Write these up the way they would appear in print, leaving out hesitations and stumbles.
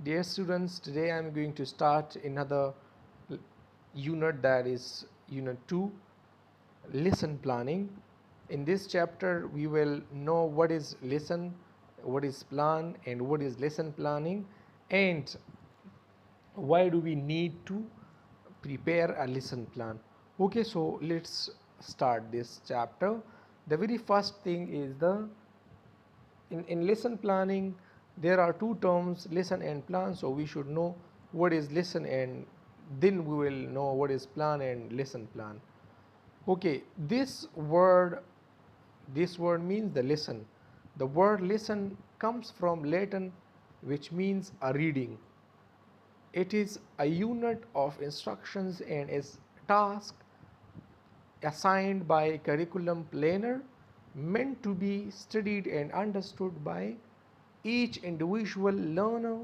Dear students, today I am going to start another unit, that is unit 2, lesson planning. In this chapter we will know what is lesson, what is plan, and what is lesson planning, and why do we need to prepare a lesson plan. Okay, so let's start this chapter. The very first thing is in lesson planning there are two terms, lesson and plan, so we should know what is lesson, and then we will know what is plan and lesson plan. Okay, this word means the lesson. The word lesson comes from Latin, which means a reading. It is a unit of instructions and is task assigned by curriculum planner, meant to be studied and understood by each individual learner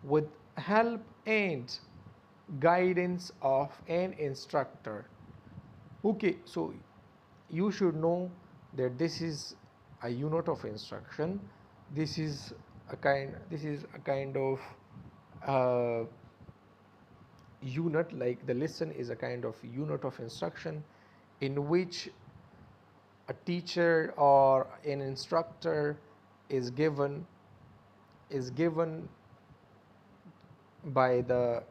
with help and guidance of an instructor. Okay, so you should know that this is a unit of instruction. This is a kind of uh, unit, like the lesson is a kind of unit of instruction in which a teacher or an instructor is given by the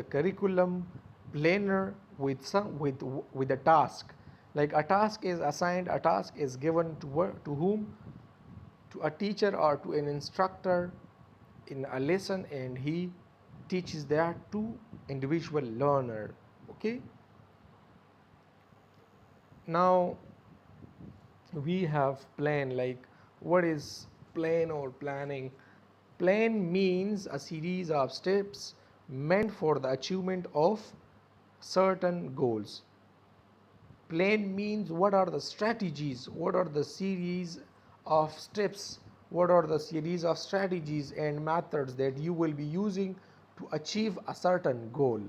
curriculum planner with a task. Like a task is assigned, a task is given to whom? To a teacher or to an instructor in a lesson, and he teaches that to individual learner. Okay, now we have plan. Like, what is plan or planning? Plan means a series of steps meant for the achievement of certain goals. Plan means what are the strategies, what are the series of steps, what are the series of strategies and methods that you will be using to achieve a certain goal.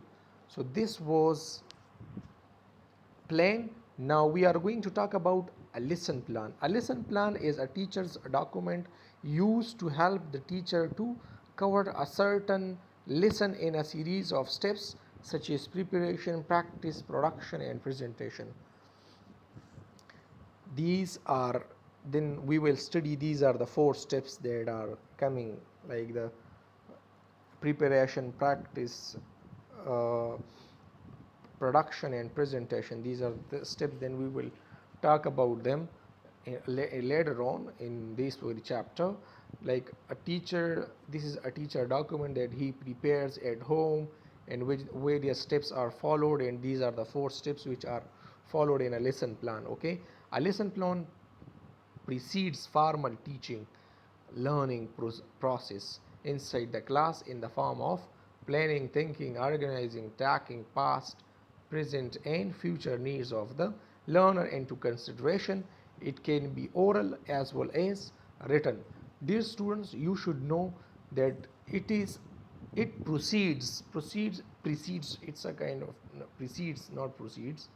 So this was plan. Now we are going to talk about a lesson plan. A lesson plan is a teacher's document used to help the teacher to cover a certain lesson in a series of steps such as preparation, practice, production, and presentation. These are, then we will study, these are the 4 steps that are coming, like the preparation, practice, uh, production, and presentation. These are the steps. Then we will talk about them later on in this very chapter. Like a teacher, this is a teacher document that he prepares at home, and which various steps are followed, and these are the 4 steps which are followed in a lesson plan. Okay, a lesson plan precedes formal teaching learning process inside the class in the form of planning, thinking, organizing, taking past, present, and future needs of the learner into consideration. It can be oral as well as written. Dear students, you should know that it precedes, it's a kind of, no, precedes, not proceeds.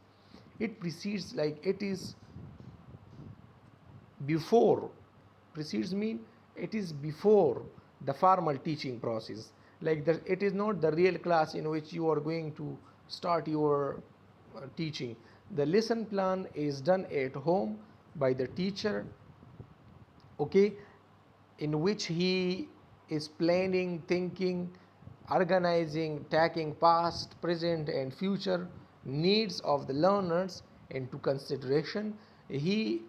It precedes, like it is before. Precedes mean it is before the formal teaching process. Like it is not the real class in which you are going to start your teaching. The lesson plan is done at home by the teacher, okay, in which he is planning, thinking, organizing, taking past, present, and future needs of the learners into consideration. He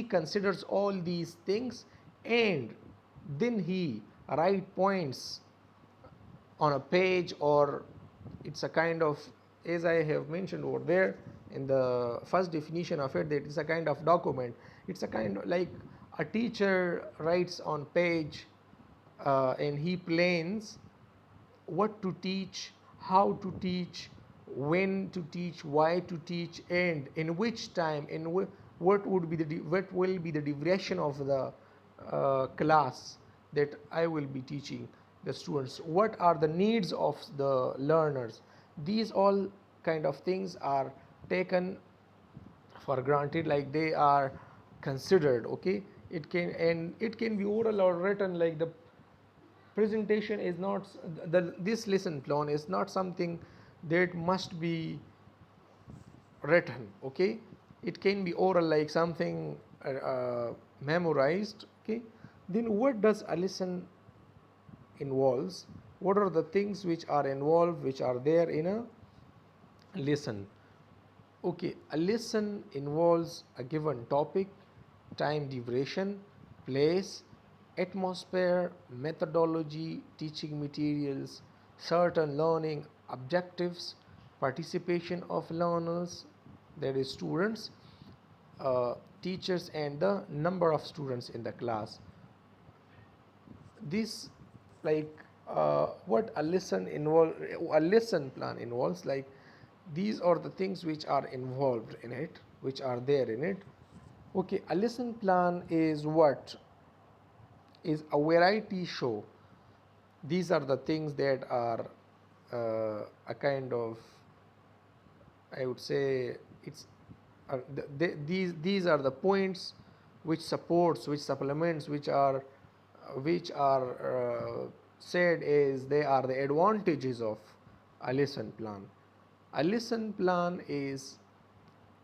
considers all these things, and then he write points on a page, or it's a kind of, as I have mentioned over there in the first definition of it, that it's a kind of document. It's a kind of like a teacher writes on page, and he plans what to teach, how to teach, when to teach, why to teach, and in which time, in what will be the duration of the class that I will be teaching the students, what are the needs of the learners. These all kind of things are taken for granted, like they are considered, okay, it can be oral or written. Like the presentation is not this lesson plan is not something that must be written. Okay, it can be oral, like something memorized. Okay, then what does a lesson involves? What are the things which are involved, which are there in a lesson? Okay, a lesson involves a given topic, time duration, place, atmosphere, methodology, teaching materials, certain learning objectives, participation of learners, that is students, teachers, and the number of students in the class. This, like, what a lesson plan involves, like these are the things which are involved in it, which are there in it. Okay, a lesson plan is what is a variety show. These are the things that are a kind of, I would say, it's these are the points which supports, which supplements, which are said as they are the advantages of a lesson plan. A lesson plan is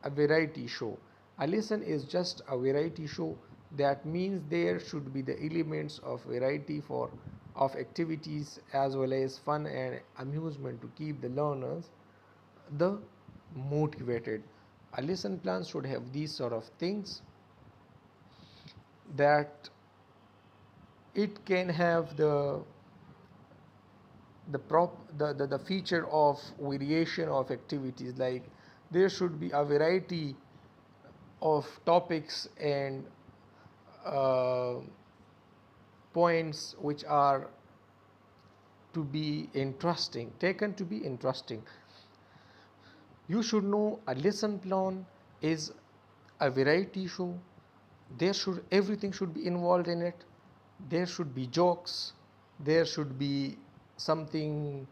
a variety show. A lesson is just a variety show. That means there should be the elements of variety for of activities as well as fun and amusement to keep the learners the motivated. A lesson plan should have these sort of things, that it can have the feature of variation of activities. Like there should be a variety of topics and uh, points which are to be interesting, taken to be interesting. You should know a lesson plan is a variety show. There should everything should be involved in it. There should be jokes. There should be something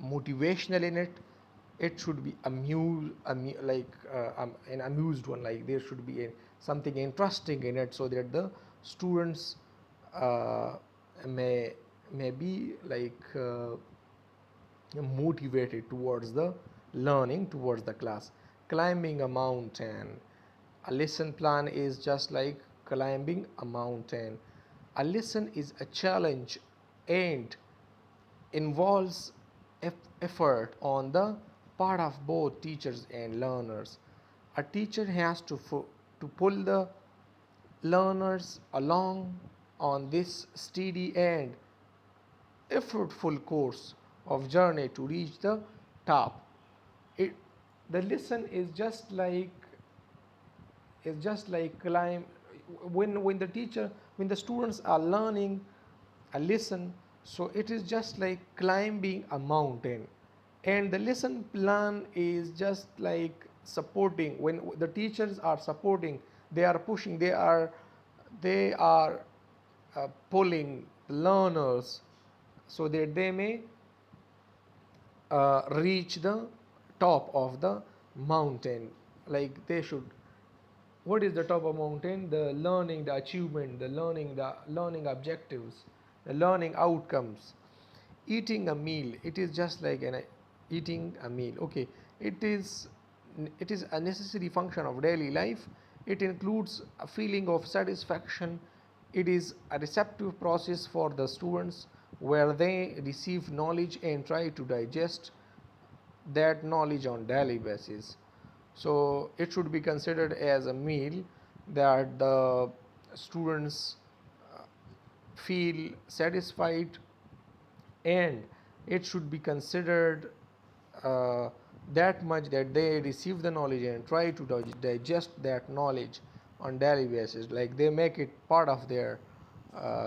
motivational in it. It should be an amused one. Like there should be something interesting in it, so that the students uh, may be like motivated towards the learning, towards the class. Climbing a mountain. A lesson plan is just like climbing a mountain. A lesson is a challenge and involves effort on the part of both teachers and learners. A teacher has to pull the learners along on this steady and effortful course of journey to reach the top. It, the lesson is just like climb when the teacher, when the students are learning a lesson, so it is just like climbing a mountain. And the lesson plan is just like supporting. When the teachers are supporting, they are pushing, they are pulling learners so that they may reach the top of the mountain. Like they should, what is the top of mountain? The learning, the achievement, the learning objectives, the learning outcomes. Eating a meal, it is just like eating a meal. Okay, it is a necessary function of daily life. It includes a feeling of satisfaction. It is a receptive process for the students where they receive knowledge and try to digest that knowledge on daily basis. So it should be considered as a meal that the students feel satisfied, and it should be considered uh, that much that they receive the knowledge and try to digest that knowledge on daily basis, like they make it part of their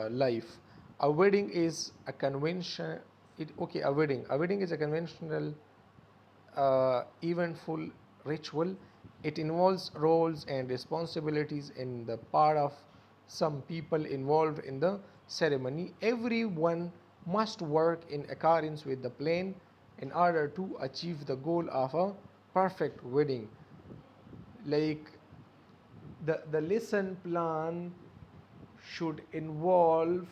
life. A wedding is a convention. A wedding is a conventional eventful ritual. It involves roles and responsibilities in the part of some people involved in the ceremony. Everyone must work in accordance with the plan in order to achieve the goal of a perfect wedding. Like the lesson plan should involve,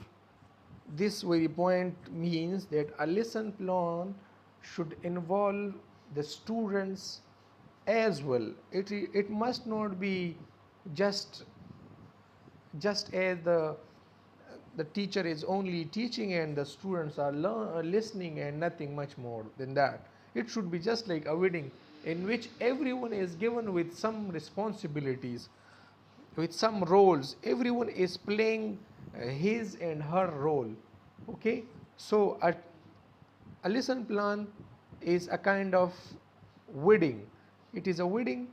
this very point means that a lesson plan should involve the students as well. It must not be just as the teacher is only teaching and the students are listening and nothing much more than that. It should be just like a wedding in which everyone is given with some responsibilities, with some roles. Everyone is playing his and her role. Okay, so a lesson plan is a kind of wedding. It is a wedding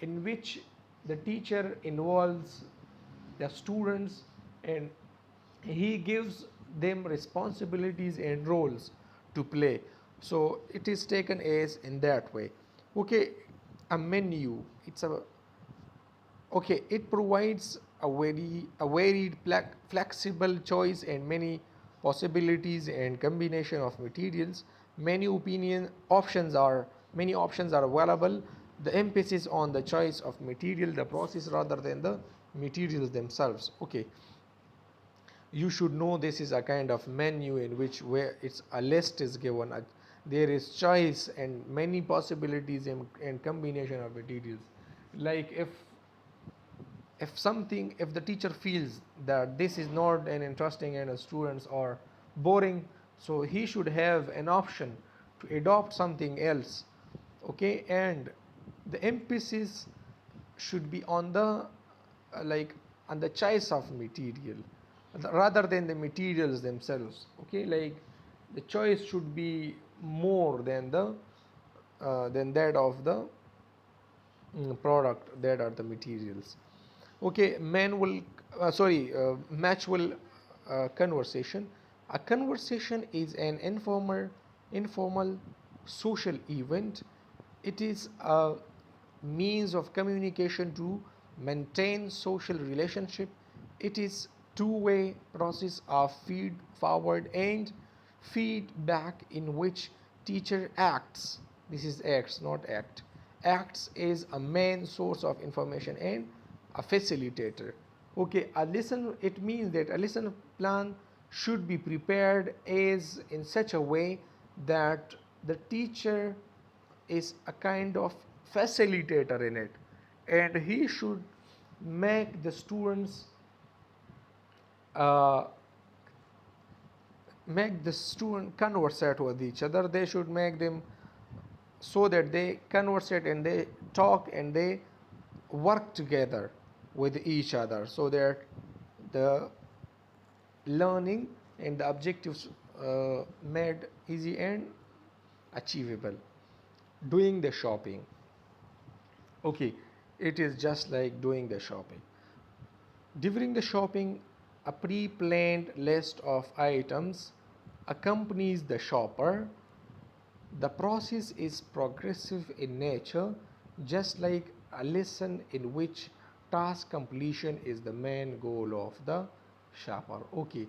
in which the teacher involves the students and he gives them responsibilities and roles to play. So it is taken as in that way. Okay, a menu. It's a okay. It provides a varied, flexible choice and many possibilities and combination of materials. Many options are available. The emphasis on the choice of material, the process rather than the materials themselves. Okay, you should know this is a kind of menu in which where it's a list is given, there is choice and many possibilities and combination of materials. Like if the teacher feels that this is not an interesting and students are boring, so he should have an option to adopt something else. Okay, and the emphasis should be on the like on the choice of material rather than the materials themselves. Okay, like the choice should be more than the than that of the product, that are the materials. Okay, matchful conversation. A conversation is an informal social event. It is a means of communication to maintain social relationship. It is two-way process of feed forward and feedback in which teacher acts, this is acts not act, acts as a main source of information and a facilitator. Okay, a lesson, it means that a lesson plan should be prepared as in such a way that the teacher is a kind of facilitator in it, and he should make the students uh, make the student conversate with each other. They should make them so that they conversate and they talk and they work together with each other so that the learning and the objectives made easy and achievable. Doing the shopping. Okay, it is just like doing the shopping. During the shopping, a pre-planned list of items accompanies the shopper. The process is progressive in nature, just like a lesson in which task completion is the main goal of the shopper. Okay,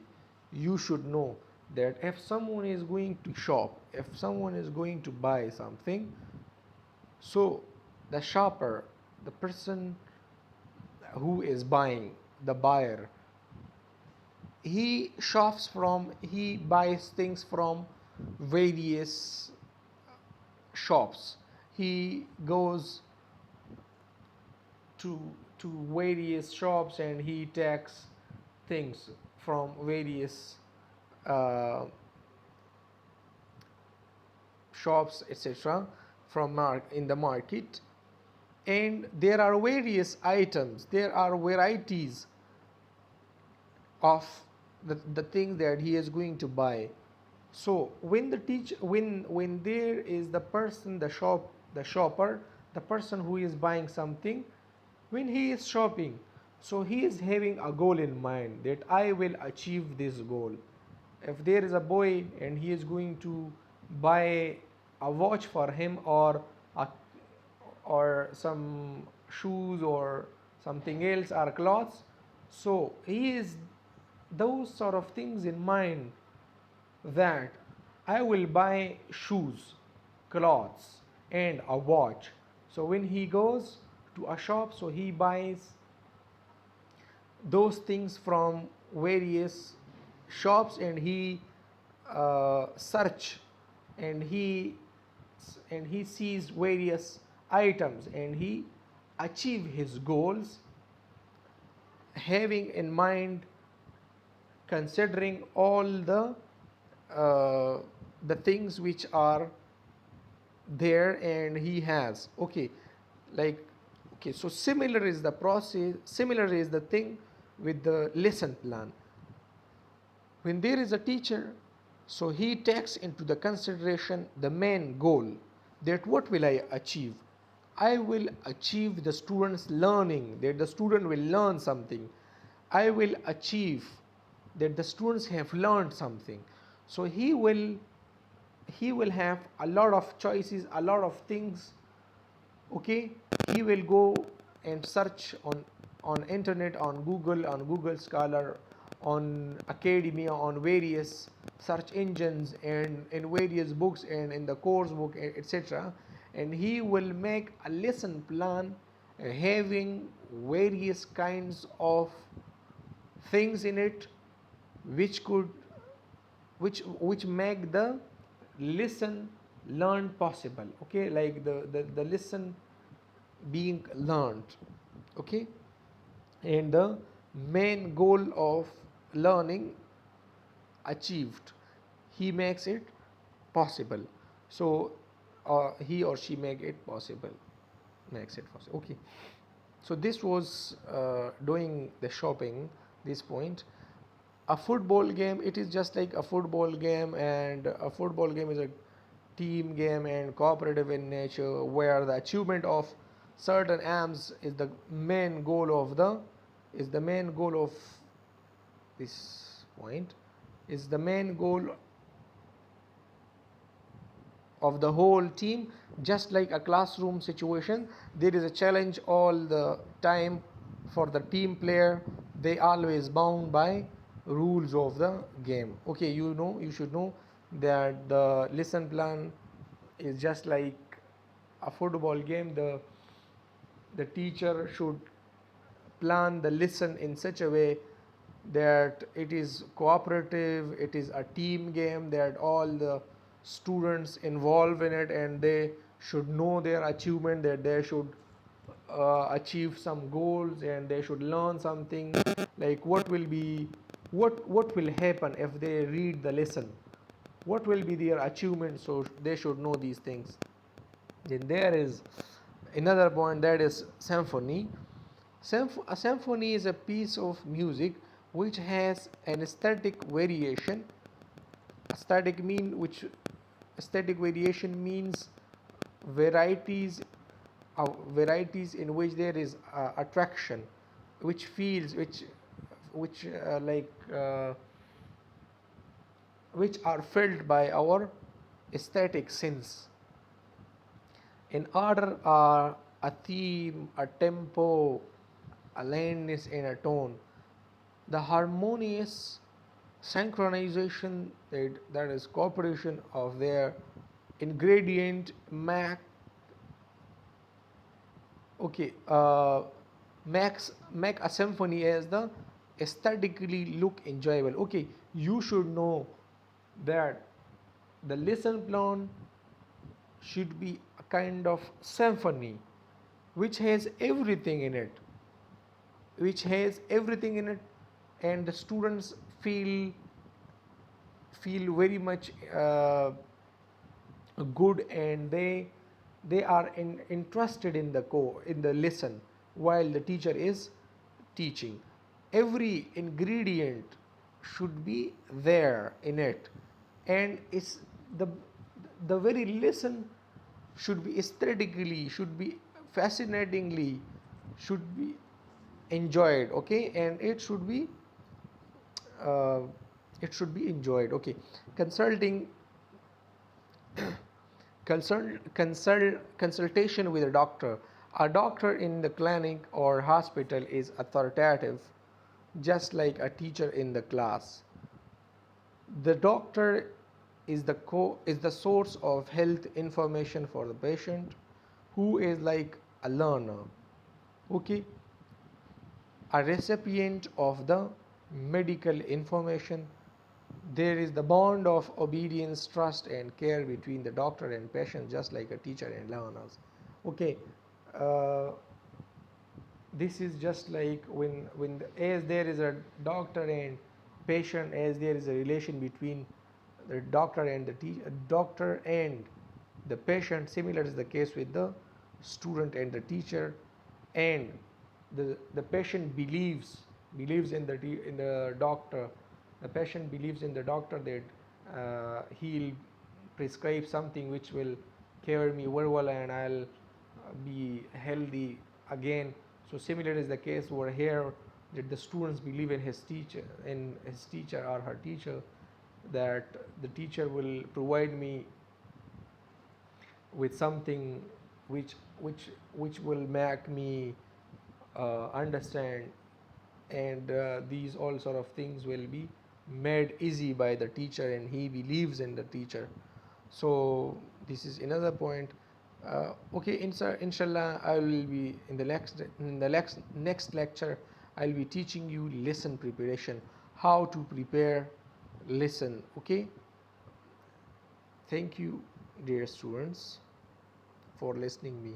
you should know that if someone is going to shop, if someone is going to buy something, so the shopper, the person who is buying, the buyer, he buys things from various shops. He goes to various shops and he takes things from various uh, shops, etc., from in the market. And there are various items, there are varieties of the thing that he is going to buy. So when the teacher, when there is the person, the shopper, the person who is buying something, when he is shopping, so he is having a goal in mind that I will achieve this goal. If there is a boy and he is going to buy a watch for him or some shoes or something else or clothes, so he is those sort of things in mind, that I will buy shoes, clothes, and a watch. So when he goes to a shop, so he buys those things from various shops, and he search, and he sees various items, and he achieve his goals, having in mind, considering all uh, the things which are there and he has. Okay, like, okay, so similar is the process, similar is the thing with the lesson plan. When there is a teacher, so he takes into the consideration the main goal, that what will I achieve? I will achieve the student's learning, that the student will learn something. I will achieve that the students have learned something. So he will have a lot of choices, a lot of things. Okay, he will go and search on internet, on Google Scholar, on academia, on various search engines, and in various books, and in the course book, etc. And he will make a lesson plan, having various kinds of things in it, which could which make the listen learn possible. Okay, like the lesson being learned. Okay, and the main goal of learning achieved, he makes it possible. So he or she make it possible, makes it possible. Okay, so this was doing the shopping, this point. A football game, it is just like a football game, and a football game is a team game and cooperative in nature, where the achievement of certain aims is the main goal of this point, is the main goal of the whole team. Just like a classroom situation, there is a challenge all the time for the team player. They always bound by rules of the game. Okay, you should know that the lesson plan is just like a football game. The teacher should plan the lesson in such a way that it is cooperative, it is a team game, that all the students involved in it, and they should know their achievement, that they should achieve some goals, and they should learn something, like what will happen if they read the lesson, what will be their achievement. So they should know these things. Then there is another point, that is symphony. A symphony is a piece of music which has an aesthetic variation. Aesthetic variation means varieties, varieties in which there is attraction, which feels, which which are felt by our aesthetic sense. In order are a theme, a tempo, a lightness, and a tone. The harmonious synchronization, that is cooperation of their ingredient, okay, make a symphony as the aesthetically look enjoyable. Okay, you should know that the lesson plan should be a kind of symphony which has everything in it, and the students feel very much good, and they are interested in the lesson while the teacher is teaching. Every ingredient should be there in it, and it's the very lesson should be aesthetically, should be fascinatingly, should be enjoyed. Okay, and uh, it should be enjoyed. Okay, consulting consultation with a doctor. A doctor in the clinic or hospital is authoritative, just like a teacher in the class. The doctor is the source of health information for the patient, who is like a learner. Okay, a recipient of the medical information. There is the bond of obedience, trust, and care between the doctor and patient, just like a teacher and learners. Okay, uh, this is just like as there is a doctor and patient, as there is a relation between the doctor and doctor and the patient. Similar is the case with the student and the teacher, and the patient believes in the doctor. The patient believes in the doctor that he'll prescribe something which will cure me very well and I'll be healthy again. So similar is the case over here, that the students believe in his teacher or her teacher, that the teacher will provide me with something which which will make me understand, and these all sort of things will be made easy by the teacher, and he believes in the teacher. So this is another point. Okay, inshallah, I will be in the next lecture. I'll be teaching you lesson preparation, how to prepare lesson. Okay, thank you, dear students, for listening me.